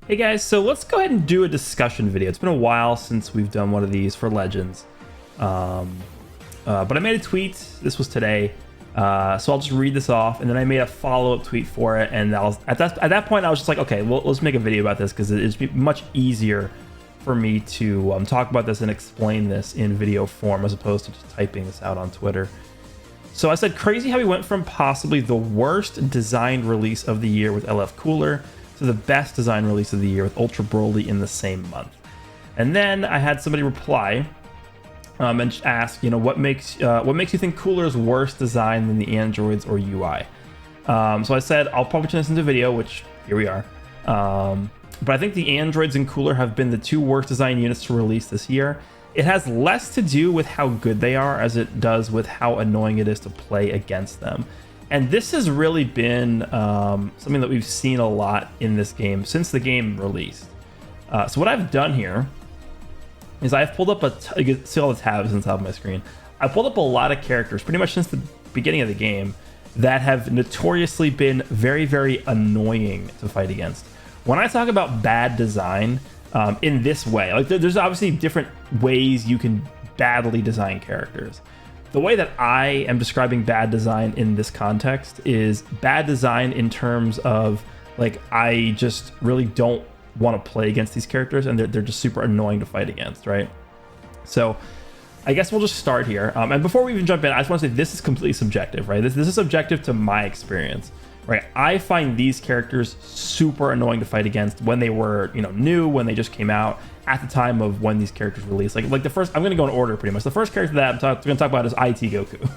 Hey guys, so let's go ahead and do a discussion video. It's been a while since we've done one of these for Legends. But I made a tweet. This was today. So I'll just read this off, and then I made a follow-up tweet for it. And at that point, I was just like, okay, well, let's make a video about this because it's much easier for me to talk about this and explain this in video form as opposed to just typing this out on Twitter. So I said, crazy how we went from possibly the worst designed release of the year with LF Cooler to the best design release of the year with Ultra Broly in the same month. And then I had somebody reply and ask, you know, what makes you think Cooler is worse design than the androids or UI? So I said I'll probably turn this into video, which here we are. But I think the androids and Cooler have been the two worst design units to release this year. It has less to do with how good they are as it does with how annoying it is to play against them. And this has really been something that we've seen a lot in this game since the game released. So what I've done here is I've pulled up you can see all the tabs on top of my screen. I pulled up a lot of characters pretty much since the beginning of the game that have notoriously been very, very annoying to fight against. When I talk about bad design in this way, like there's obviously different ways you can badly design characters. The way that I am describing bad design in this context is bad design in terms of, like, I just really don't want to play against these characters and they're just super annoying to fight against, right? So I guess we'll just start here. And before we even jump in, I just want to say this is completely subjective, right? This is subjective to my experience, right? I find these characters super annoying to fight against when they were, you know, new, when they just came out, at the time of when these characters released. Like the first, I'm going to go in order pretty much. The first character that I'm going to talk about is IT Goku.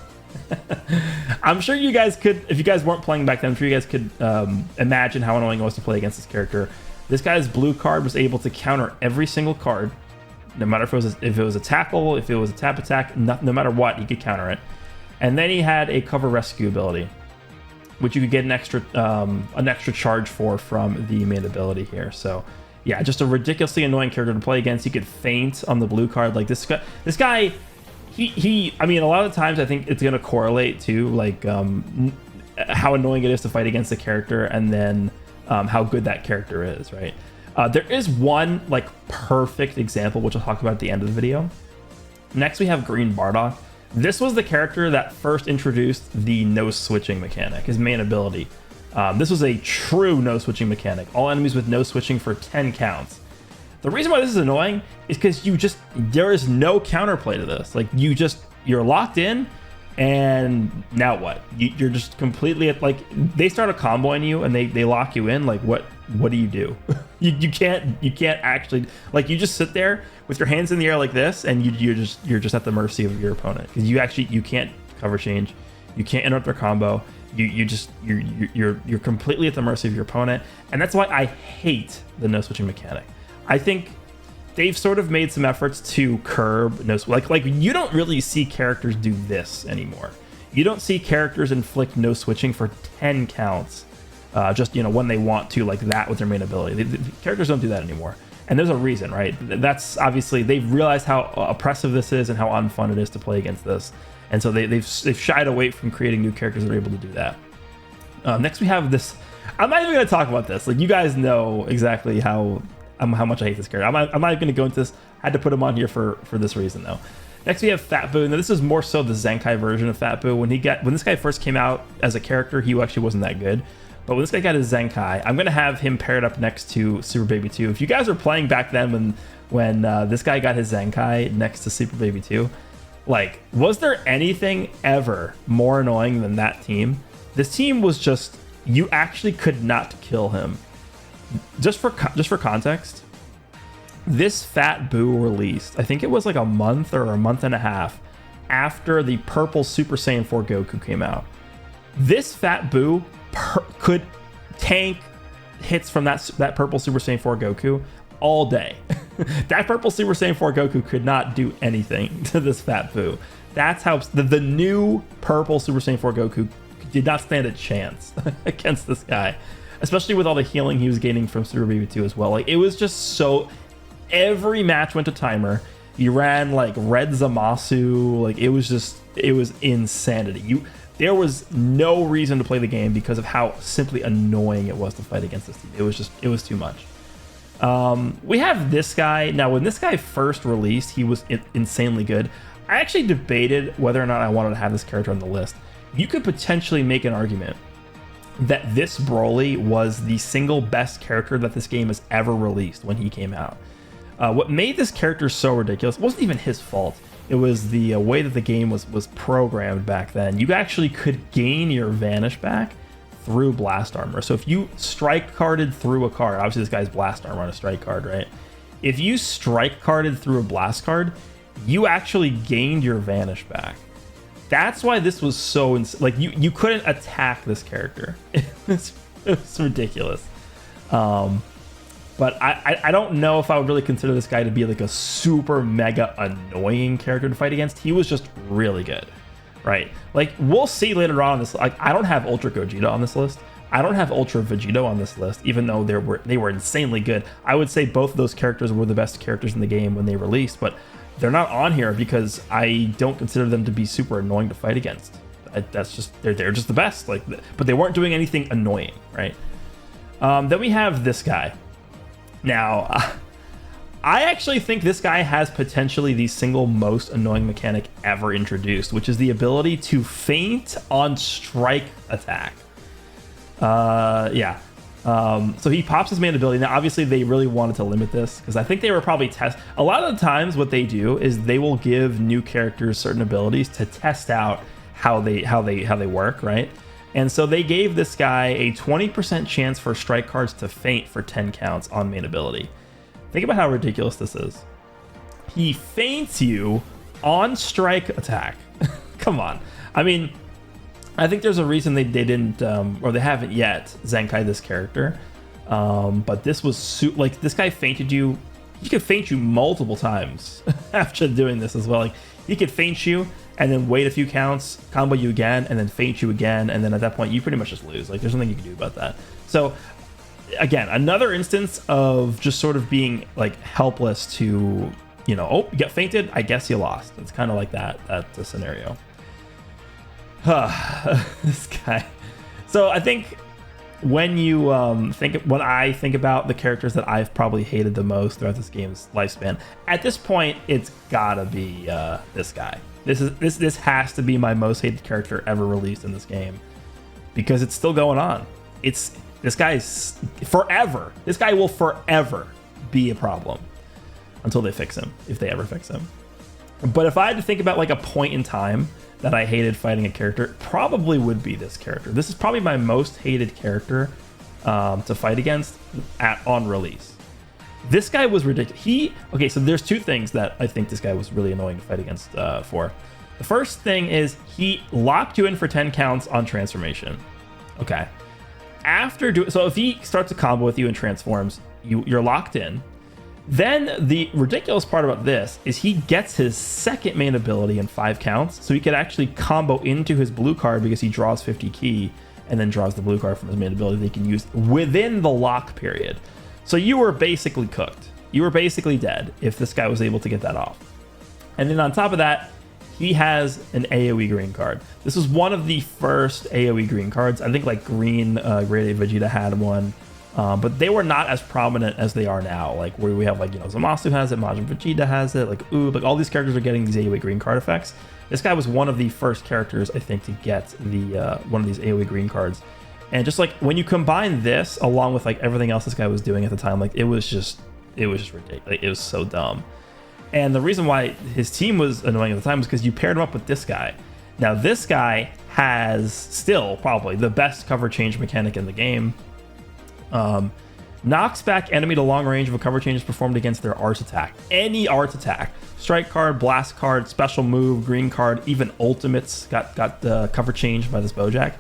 I'm sure you guys could, if you guys weren't playing back then, I'm sure you guys could imagine how annoying it was to play against this character. This guy's blue card was able to counter every single card, no matter if it was a tackle, if it was a tap attack, no matter what, he could counter it. And then he had a cover rescue ability, which you could get an extra charge for from the main ability here. So yeah, just a ridiculously annoying character to play against. He could feint on the blue card. Like this guy, he I mean, a lot of times I think it's going to correlate to like how annoying it is to fight against the character and then how good that character is, right? There is one like perfect example, which I'll talk about at the end of the video. Next, we have Green Bardock. This was the character that first introduced the no switching mechanic, his main ability. This was a true no switching mechanic. All enemies with no switching for 10 counts. The reason why this is annoying is because there is no counterplay to this. Like you're locked in, and now what? You're just completely like they start a combo on you and they lock you in. Like what do you do? you can't actually, like, you just sit there with your hands in the air like this, and you're just at the mercy of your opponent because you can't cover change, you can't interrupt their combo. You're completely at the mercy of your opponent, and that's why I hate the no switching mechanic. I think they've sort of made some efforts to curb no like you don't really see characters do this anymore. You don't see characters inflict no switching for 10 counts, just, you know, when they want to, like that with their main ability. The characters don't do that anymore, and there's a reason, right? That's obviously they've realized how oppressive this is and how unfun it is to play against this. And so they've shied away from creating new characters that are able to do that. Next, we have this. I'm not even going to talk about this. Like, you guys know exactly how much I hate this character. I'm not even going to go into this. I had to put him on here for this reason, though. Next, we have Fat Boo. Now, this is more so the Zenkai version of Fat Boo. When this guy first came out as a character, he actually wasn't that good. But when this guy got his Zenkai, I'm going to have him paired up next to Super Baby 2. If you guys were playing back then when this guy got his Zenkai next to Super Baby 2, like, was there anything ever more annoying than that team? This team was just, you actually could not kill him. Just for context, this Fat Boo released, I think it was like a month or a month and a half after the purple Super Saiyan 4 Goku came out. This Fat Boo could tank hits from that purple Super Saiyan 4 Goku all day. That purple Super Saiyan 4 Goku could not do anything to this Fat Boo. That's how the new purple Super Saiyan 4 Goku did not stand a chance against this guy, especially with all the healing he was gaining from Super Baby 2 as well. Like, it was just so, every match went to timer. You ran like Red Zamasu. Like, it was insanity. There was no reason to play the game because of how simply annoying it was to fight against this team. It was too much. We have this guy. Now, when this guy first released, he was insanely good. I actually debated whether or not I wanted to have this character on the list. You could potentially make an argument that this Broly was the single best character that this game has ever released when he came out. What made this character so ridiculous wasn't even his fault. It was the way that the game was programmed back then. You actually could gain your Vanish back through Blast Armor. So if you strike carded through a card, obviously this guy's Blast Armor on a strike card, right? If you strike carded through a Blast card, you actually gained your Vanish back. That's why this was so like you couldn't attack this character. It was ridiculous. But I don't know if I would really consider this guy to be like a super mega annoying character to fight against. He was just really good, right? Like we'll see later on this. Like I don't have Ultra Gogeta on this list. I don't have Ultra Vegito on this list, even though they were insanely good. I would say both of those characters were the best characters in the game when they released, but they're not on here because I don't consider them to be super annoying to fight against. That's just they're just the best. Like, but they weren't doing anything annoying, right? Then we have this guy. Now, I actually think this guy has potentially the single most annoying mechanic ever introduced, which is the ability to feint on strike attack. So he pops his main ability. Now, obviously, they really wanted to limit this because I think they were probably a lot of the times what they do is they will give new characters certain abilities to test out how they work, right? And so they gave this guy a 20% chance for strike cards to feint for 10 counts on main ability. Think about how ridiculous this is. He feints you on strike attack. Come on. I mean, I think there's a reason they didn't, or they haven't yet, Zenkai this character. But this was like this guy feinted you. He could feint you multiple times after doing this as well. Like he could feint you and then wait a few counts, combo you again, and then feint you again, and then at that point you pretty much just lose. Like there's nothing you can do about that. So again, another instance of just sort of being like helpless to, you know, oh, you get feinted, I guess you lost. It's kind of like that's a scenario. This guy. So I think when I think about the characters that I've probably hated the most throughout this game's lifespan, at this point it's gotta be this guy. This has to be my most hated character ever released in this game because it's still going on. This guy's forever. This guy will forever be a problem until they fix him, if they ever fix him. But if I had to think about like a point in time that I hated fighting a character, it probably would be this character. This is probably my most hated character to fight against on release. This guy was ridiculous. Okay, so there's two things that I think this guy was really annoying to fight against for. The first thing is he locked you in for 10 counts on transformation. Okay. So if he starts a combo with you and transforms, you're locked in. Then the ridiculous part about this is he gets his second main ability in 5 counts, so he could actually combo into his blue card because he draws 50 ki and then draws the blue card from his main ability that he can use within the lock period. So you were basically cooked. You were basically dead if this guy was able to get that off. And then on top of that, he has an AoE green card. This was one of the first AoE green cards. I think like Green Grade A Vegeta had one. But they were not as prominent as they are now. Like where we have like, you know, Zamasu has it, Majin Vegeta has it, like like all these characters are getting these AoE green card effects. This guy was one of the first characters, I think, to get the one of these AoE green cards. And just like when you combine this along with like everything else this guy was doing at the time, like it was just ridiculous. Like, it was so dumb. And the reason why his team was annoying at the time was because you paired him up with this guy. Now this guy has still probably the best cover change mechanic in the game. Knocks back enemy to long range if a cover change is performed against their art attack. Any art attack. Strike card, blast card, special move, green card, even ultimates got cover changed by this Bojack.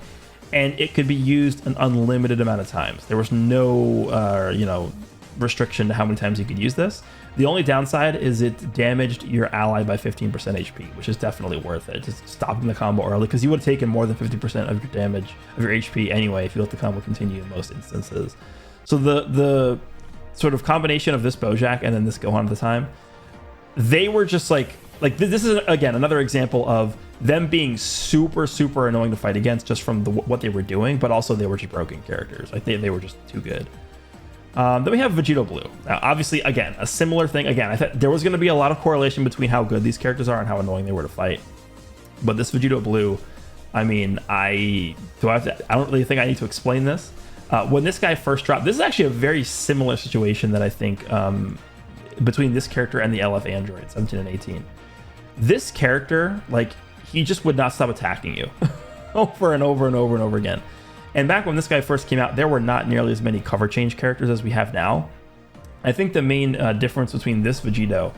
And it could be used an unlimited amount of times. There was no restriction to how many times you could use this. The only downside is it damaged your ally by 15% HP, which is definitely worth it. Just stopping the combo early, because you would have taken more than 50% of your damage, of your HP anyway, if you let the combo continue in most instances. So the sort of combination of this Bojack and then this Gohan at the time, they were just like this is, again, another example of them being super, super annoying to fight against just from what they were doing, but also they were just broken characters. Like they were just too good. Then we have Vegito Blue. Now, obviously, again, a similar thing. Again, I thought there was going to be a lot of correlation between how good these characters are and how annoying they were to fight. But this Vegito Blue, I mean, I don't really think I need to explain this. When this guy first dropped, this is actually a very similar situation that I think between this character and the LF android, 17 and 18. This character, like, he just would not stop attacking you over and over and over and over again. And back when this guy first came out, there were not nearly as many cover change characters as we have now. I think the main difference between this Vegito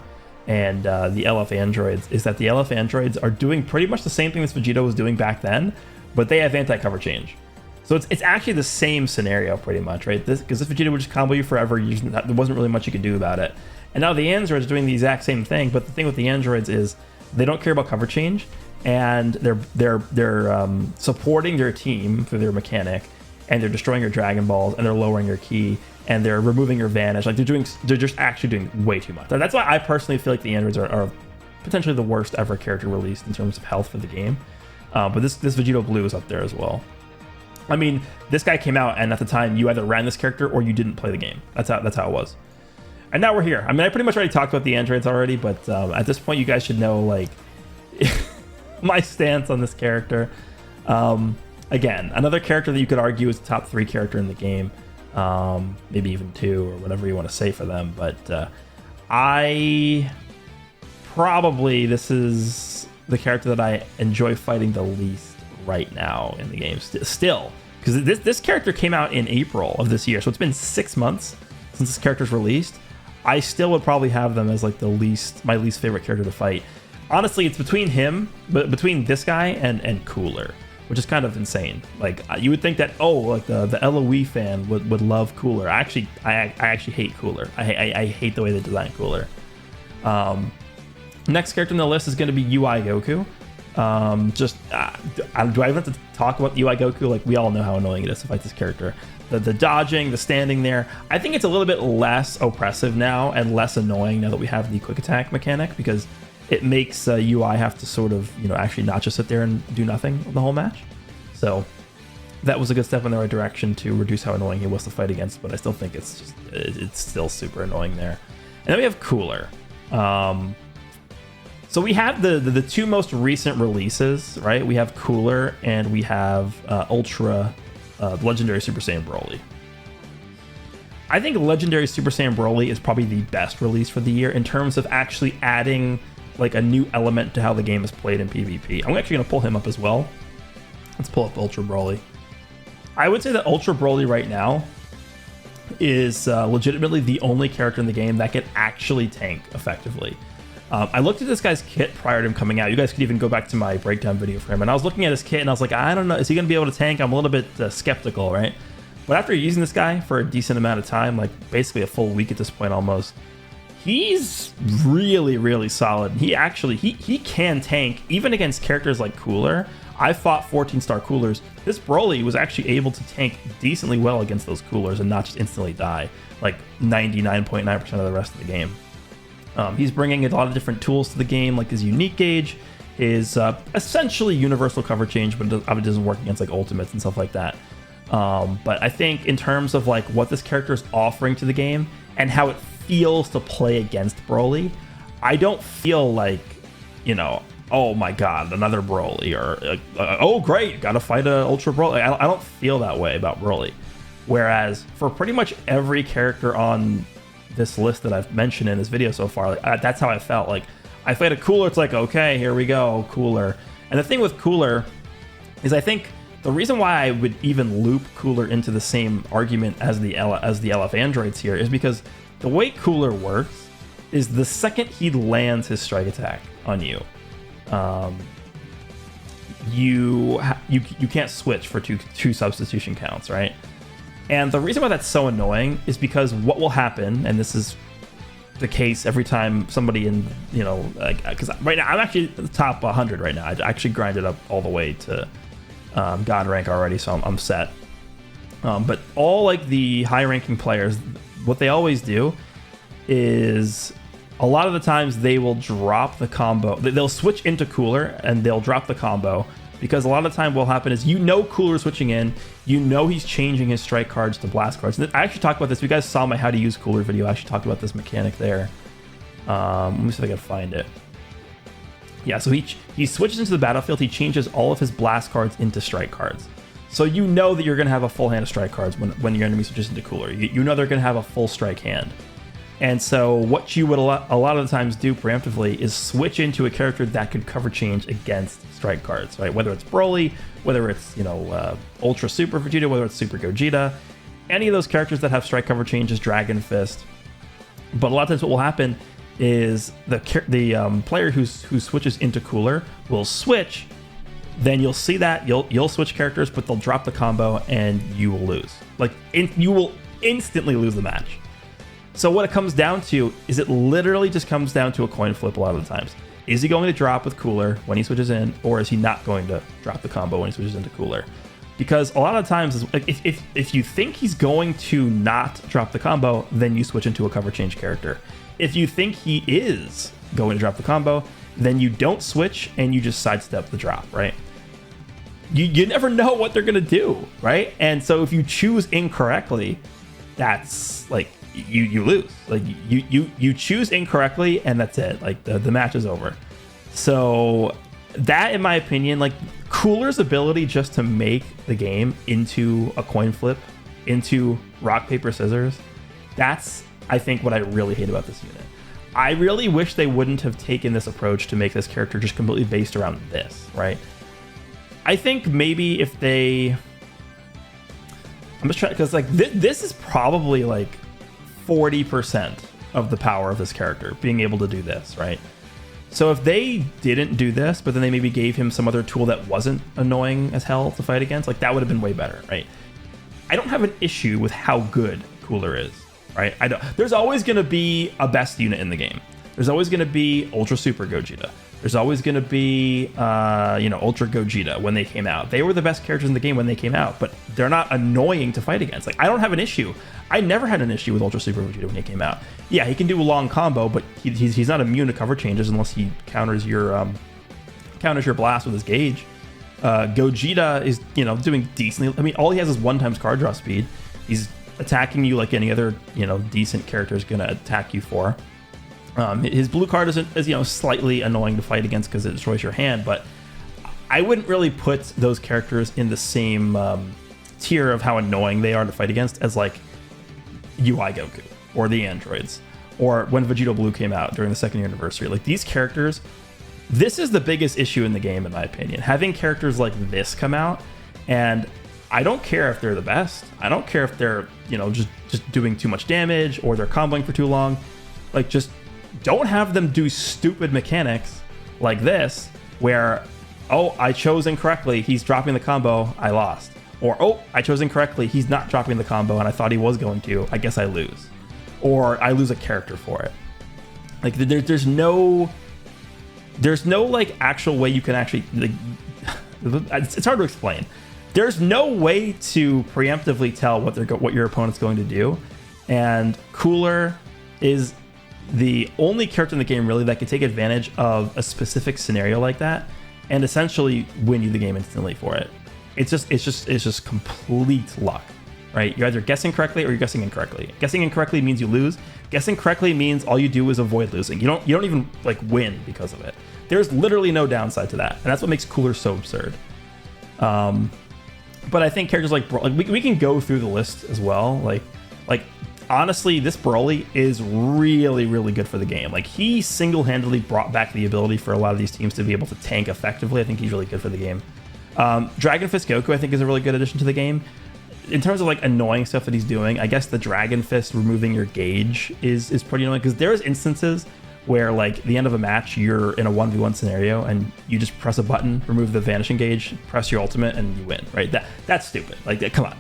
and the LF androids is that the LF androids are doing pretty much the same thing this Vegito was doing back then, but they have anti-cover change. So it's actually the same scenario pretty much, right? Because this Vegeta would just combo you forever. There wasn't really much you could do about it. And now the androids are doing the exact same thing, but the thing with the androids is they don't care about cover change, and they're supporting their team through their mechanic, and they're destroying your Dragon Balls, and they're lowering your ki, and they're removing your Vanish. Like they're just actually doing way too much. That's why I personally feel like the androids are potentially the worst ever character released in terms of health for the game. But this Vegito Blue is up there as well. I mean, this guy came out, and at the time, you either ran this character or you didn't play the game. That's how it was. And now we're here. I mean, I pretty much already talked about the androids already, but at this point, you guys should know, like, my stance on this character. Again, another character that you could argue is the top 3 character in the game. Maybe even 2 or whatever you want to say for them. But this is the character that I enjoy fighting the least right now in the game still, because this character came out in April of this year, so it's been 6 months since this character's released. I still would probably have them as like my least favorite character to fight. Honestly, it's between between this guy and Cooler, which is kind of insane. Like, you would think that, like the LOE fan would love Cooler. I actually hate Cooler. I hate the way they design Cooler. Next character on the list is going to be UI Goku. Do I even have to talk about UI Goku? Like, we all know how annoying it is to fight this character. The dodging, the standing there. I think it's a little bit less oppressive now and less annoying now that we have the quick attack mechanic, because it makes UI have to sort of, actually not just sit there and do nothing the whole match. So that was a good step in the right direction to reduce how annoying he was to fight against, but I still think it's still super annoying there. And then we have Cooler. So we have the 2 most recent releases, right? We have Cooler and we have Ultra Legendary Super Saiyan Broly. I think Legendary Super Saiyan Broly is probably the best release for the year in terms of actually adding like a new element to how the game is played in PvP. I'm actually going to pull him up as well. Let's pull up Ultra Broly. I would say that Ultra Broly right now is legitimately the only character in the game that can actually tank effectively. I looked at this guy's kit prior to him coming out. You guys could even go back to my breakdown video for him. And I was looking at his kit and I was like, I don't know, is he going to be able to tank? I'm a little bit skeptical, right? But after using this guy for a decent amount of time, like basically a full week at this point almost, he's really, really solid. He actually, he can tank even against characters like Cooler. I fought 14-star Coolers. This Broly was actually able to tank decently well against those Coolers and not just instantly die, like 99.9% of the rest of the game. He's bringing a lot of different tools to the game, like his unique gauge, his essentially universal cover change, but it doesn't work against like ultimates and stuff like that. But I think in terms of like what this character is offering to the game and how it feels to play against Broly, I don't feel like, oh my god, another Broly, or oh great, gotta fight a Ultra Broly. I don't feel that way about Broly. Whereas for pretty much every character on this list that I've mentioned in this video so far, like, that's how I felt. Like, I fight a Cooler, it's like, okay, here we go, Cooler. And the thing with Cooler is, I think the reason why I would even loop Cooler into the same argument as the LF androids here is because the way Cooler works is the second he lands his strike attack on you, you can't switch for two substitution counts, right? And the reason why that's so annoying is because what will happen, and this is the case every time somebody in, because right now I'm actually at the top 100 right now. I actually grinded up all the way to God rank already, so I'm set. But all like the high ranking players, what they always do is a lot of the times they will drop the combo. They'll switch into Cooler and they'll drop the combo because a lot of the time what will happen is, you know, Cooler switching in, you know he's changing his strike cards to blast cards. And I actually talked about this. If you guys saw my how to use Cooler video, I actually talked about this mechanic there. Let me see if I can find it. Yeah, so he switches into the battlefield, he changes all of his blast cards into strike cards. So you know that you're going to have a full hand of strike cards when your enemy switches into Cooler. You know they're going to have a full strike hand. And so what you would a lot of the times do preemptively is switch into a character that could cover change against strike cards, right? Whether it's Broly, whether it's, you know, Ultra Super Vegeta, whether it's Super Gogeta, any of those characters that have strike cover changes, Dragon Fist. But a lot of times what will happen is the player who switches into Cooler will switch. Then you'll see that you'll switch characters, but they'll drop the combo and you will lose. Like you will instantly lose the match. So what it comes down to is, it literally just comes down to a coin flip a lot of the times. Is he going to drop with Cooler when he switches in, or is he not going to drop the combo when he switches into Cooler? Because a lot of times, if you think he's going to not drop the combo, then you switch into a cover change character. If you think he is going to drop the combo, then you don't switch and you just sidestep the drop, right? You never know what they're going to do, right? And so if you choose incorrectly, that's like, you lose. Like you choose incorrectly and that's it. Like the match is over. So that, in my opinion, like Cooler's ability just to make the game into a coin flip, into rock, paper, scissors, that's, I think, what I really hate about this unit. I really wish they wouldn't have taken this approach to make this character just completely based around this, right? I think maybe if they... I'm just trying, because like this is probably like 40% of the power of this character, being able to do this, right? So if they didn't do this, but then they maybe gave him some other tool that wasn't annoying as hell to fight against, like that would have been way better, right? I don't have an issue with how good Cooler is, right? I don't. There's always going to be a best unit in the game. There's always going to be Ultra Super Gogeta. There's always going to be, Ultra Gogeta when they came out. They were the best characters in the game when they came out, but they're not annoying to fight against. Like, I don't have an issue. I never had an issue with Ultra Super Vegeta when he came out. Yeah, he can do a long combo, but he's not immune to cover changes unless he counters your blast with his gauge. Gogeta is, doing decently. I mean, all he has is 1x card draw speed. He's attacking you like any other, decent character is going to attack you for. His blue card is slightly annoying to fight against because it destroys your hand, but I wouldn't really put those characters in the same tier of how annoying they are to fight against as like UI Goku or the androids, or when Vegito Blue came out during the 2nd year anniversary. Like, these characters, this is the biggest issue in the game, in my opinion. Having characters like this come out, and I don't care if they're the best. I don't care if they're, just doing too much damage or they're comboing for too long. Like, just don't have them do stupid mechanics like this where, oh, I chose incorrectly, he's dropping the combo, I lost. Or, oh, I chose incorrectly, he's not dropping the combo and I thought he was going to, I guess I lose. Or I lose a character for it. Like, there's no like actual way you can actually, like, it's hard to explain. There's no way to preemptively tell what your opponent's going to do, and Cooler is the only character in the game really that can take advantage of a specific scenario like that and essentially win you the game instantly for it. It's just complete luck, right? You're either guessing correctly or you're guessing incorrectly. Guessing incorrectly means you lose. Guessing correctly means all you do is avoid losing. You don't even like win because of it. There's literally no downside to that, and that's what makes Cooler so absurd. But I think characters like we can go through the list as well. Like honestly, this Broly is really, really good for the game. Like, he single-handedly brought back the ability for a lot of these teams to be able to tank effectively. I think he's really good for the game. Dragon Fist Goku, I think, is a really good addition to the game. In terms of like annoying stuff that he's doing, I guess the Dragon Fist removing your gauge is pretty annoying, because there's instances where, like, the end of a match, you're in a 1v1 scenario and you just press a button, remove the vanishing gauge, press your ultimate, and you win, right? That's stupid. Like, come on.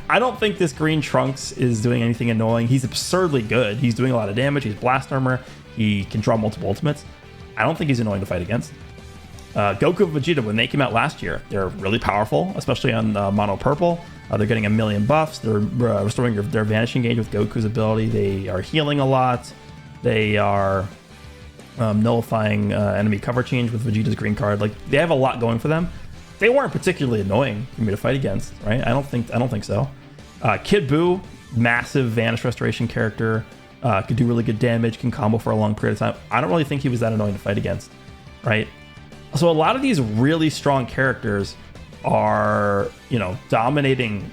I don't think this green Trunks is doing anything annoying. He's absurdly good. He's doing a lot of damage. He's blast armor. He can draw multiple ultimates. I don't think he's annoying to fight against. Goku and Vegeta, when they came out last year, they're really powerful, especially on Mono Purple. They're getting a million buffs. They're restoring their vanishing gauge with Goku's ability. They are healing a lot. They are nullifying enemy cover change with Vegeta's green card. Like, they have a lot going for them. They weren't particularly annoying for me to fight against, right? I don't think so. Kid Buu, massive Vanish Restoration character, could do really good damage, can combo for a long period of time. I don't really think he was that annoying to fight against, right? So a lot of these really strong characters are, you know, dominating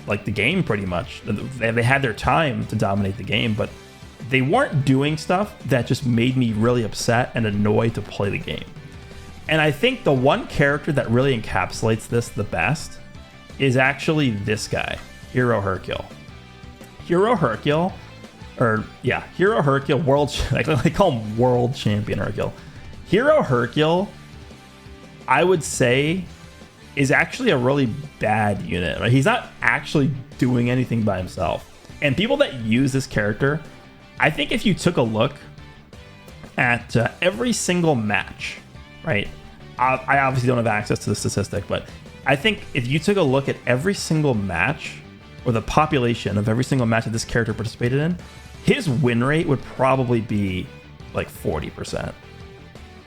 like the game pretty much. They had their time to dominate the game, but they weren't doing stuff that just made me really upset and annoyed to play the game. And I think the one character that really encapsulates this the best is actually this guy, Hero Hercule. Hero Hercule, world, I call him World Champion Hercule. Hero Hercule, I would say, is actually a really bad unit. Right? He's not actually doing anything by himself. And people that use this character, I think if you took a look at every single match, right? I obviously don't have access to the statistic, but I think if you took a look at every single match, or the population of every single match that this character participated in, his win rate would probably be like 40%,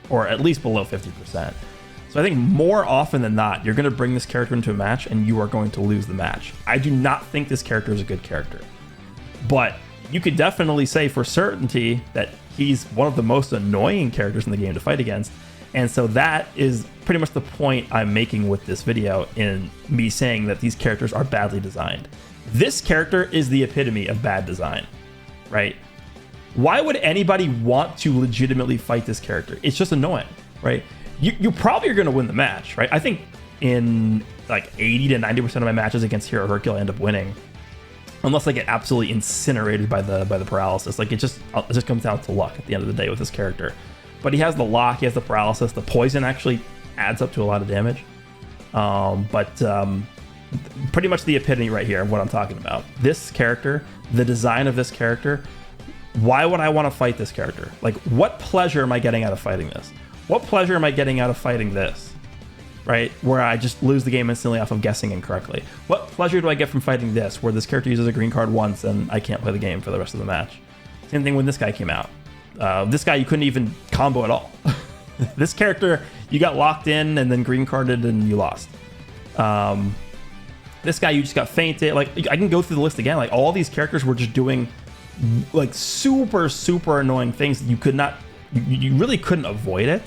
or at least below 50%. So I think more often than not, you're going to bring this character into a match and you are going to lose the match. I do not think this character is a good character, but you could definitely say for certainty that he's one of the most annoying characters in the game to fight against. And so that is pretty much the point I'm making with this video, in me saying that these characters are badly designed. This character is the epitome of bad design, right? Why would anybody want to legitimately fight this character? It's just annoying, right? You probably are going to win the match, right? I think in like 80 to 90% of my matches against Hero Hercule, I end up winning, unless I get absolutely incinerated by the paralysis. Like, it just comes down to luck at the end of the day with this character. But he has the lock, he has the paralysis, the poison actually adds up to a lot of damage. Pretty much the epitome right here of what I'm talking about. This character, the design of this character, why would I want to fight this character? Like, what pleasure am I getting out of fighting this? What pleasure am I getting out of fighting this? Right? Where I just lose the game instantly off of guessing incorrectly. What pleasure do I get from fighting this, where this character uses a green card once and I can't play the game for the rest of the match? Same thing when this guy came out. This guy you couldn't even combo at all. This character, you got locked in and then green carded and you lost. This guy, you just got fainted. Like, I can go through the list again. Like, all these characters were just doing like super, super annoying things that you could not, you really couldn't avoid it.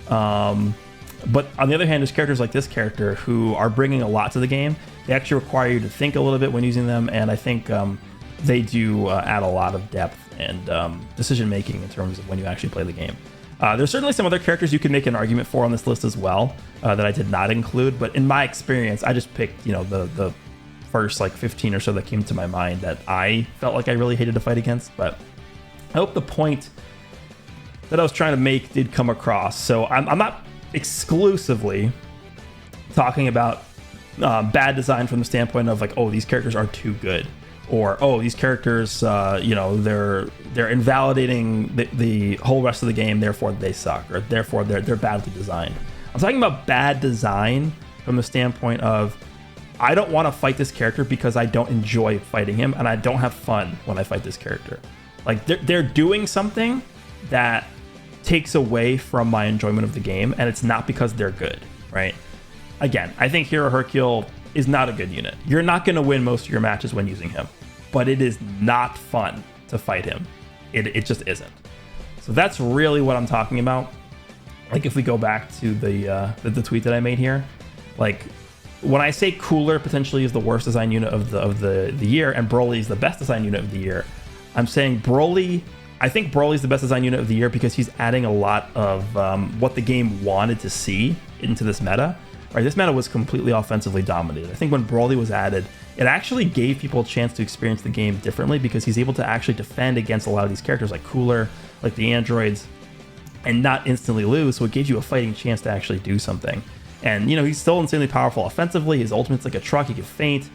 But on the other hand, there's characters like this character who are bringing a lot to the game. They actually require you to think a little bit when using them, and I think they do add a lot of depth and decision making in terms of when you actually play the game. There's certainly some other characters you could make an argument for on this list as well that I did not include, but in my experience, I just picked, you know, the first like 15 or so that came to my mind that I felt like I really hated to fight against. But I hope the point that I was trying to make did come across. So I'm not exclusively talking about bad design from the standpoint of like, oh, these characters are too good, or oh, these characters, you know, they're invalidating the whole rest of the game, therefore they suck, or therefore they're badly designed. I'm talking about bad design from the standpoint of, I don't want to fight this character because I don't enjoy fighting him and I don't have fun when I fight this character. Like, they're doing something that takes away from my enjoyment of the game, and it's not because they're good, right? Again, I think Hero Hercule is not a good unit. You're not going to win most of your matches when using him, but it is not fun to fight him. It just isn't. So that's really what I'm talking about. Like, if we go back to the tweet that I made here, like, when I say Cooler potentially is the worst design unit of the year and Broly is the best design unit of the year, I'm saying I think Broly is the best design unit of the year because he's adding a lot of what the game wanted to see into this meta. Right, this meta was completely offensively dominated. I think when Broly was added, it actually gave people a chance to experience the game differently because he's able to actually defend against a lot of these characters like Cooler, like the androids, and not instantly lose. So it gave you a fighting chance to actually do something. And, you know, he's still insanely powerful offensively. His ultimate's like a truck. He can feint.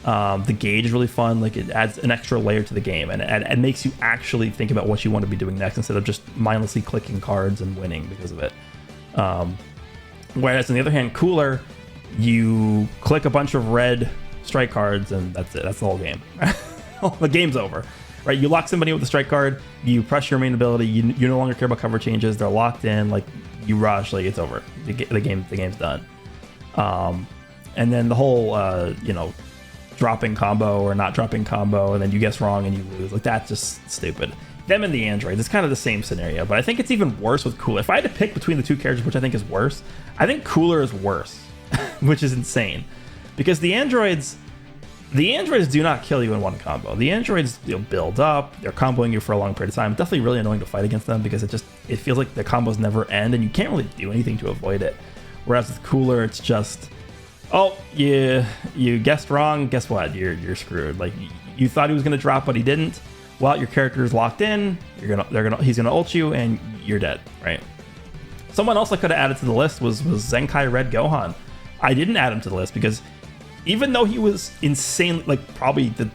The gauge is really fun. Like, it adds an extra layer to the game, and it makes you actually think about what you want to be doing next instead of just mindlessly clicking cards and winning because of it. Whereas on the other hand, Cooler, you click a bunch of red strike cards and that's it. That's the whole game. The game's over, right? You lock somebody with a strike card, you press your main ability, you no longer care about cover changes. They're locked in, like you rush, like it's over. The game's done. And then the whole dropping combo or not dropping combo, and then you guess wrong and you lose. Like that's just stupid. Them and the androids, it's kind of the same scenario, but I think it's even worse with Cooler. If I had to pick between the two characters, which I think is worse, I think Cooler is worse, which is insane, because the androids do not kill you in one combo. The androids build up, they're comboing you for a long period of time. It's definitely really annoying to fight against them because it feels like the combos never end and you can't really do anything to avoid it. Whereas with Cooler, it's just, oh, you guessed wrong. Guess what? You're screwed. Like you thought he was gonna drop, but he didn't. Well, your character is locked in. He's gonna ult you, and you're dead. Right. Someone else I could have added to the list was Zenkai Red Gohan. I didn't add him to the list because even though he was insane, like probably the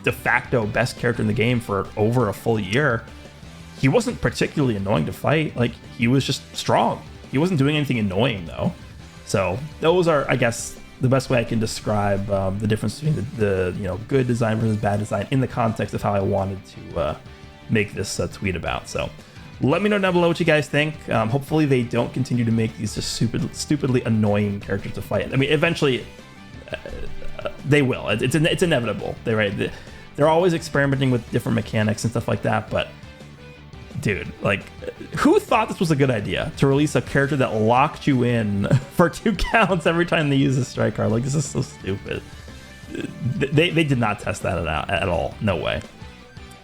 de facto best character in the game for over a full year, he wasn't particularly annoying to fight. Like he was just strong. He wasn't doing anything annoying though. So those are, I guess, the best way I can describe the difference between the good design versus bad design in the context of how I wanted to make this tweet about. So let me know down below what you guys think. Hopefully they don't continue to make these just stupidly annoying characters to fight. I mean, eventually they will. It's inevitable. They're always experimenting with different mechanics and stuff like that, but dude, like, who thought this was a good idea to release a character that locked you in for 2 counts every time they use a strike card? Like, this is so stupid. They did not test that out at all. No way.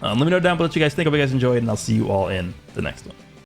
Let me know down below what you guys think. Hope you guys enjoyed, and I'll see you all in the next one.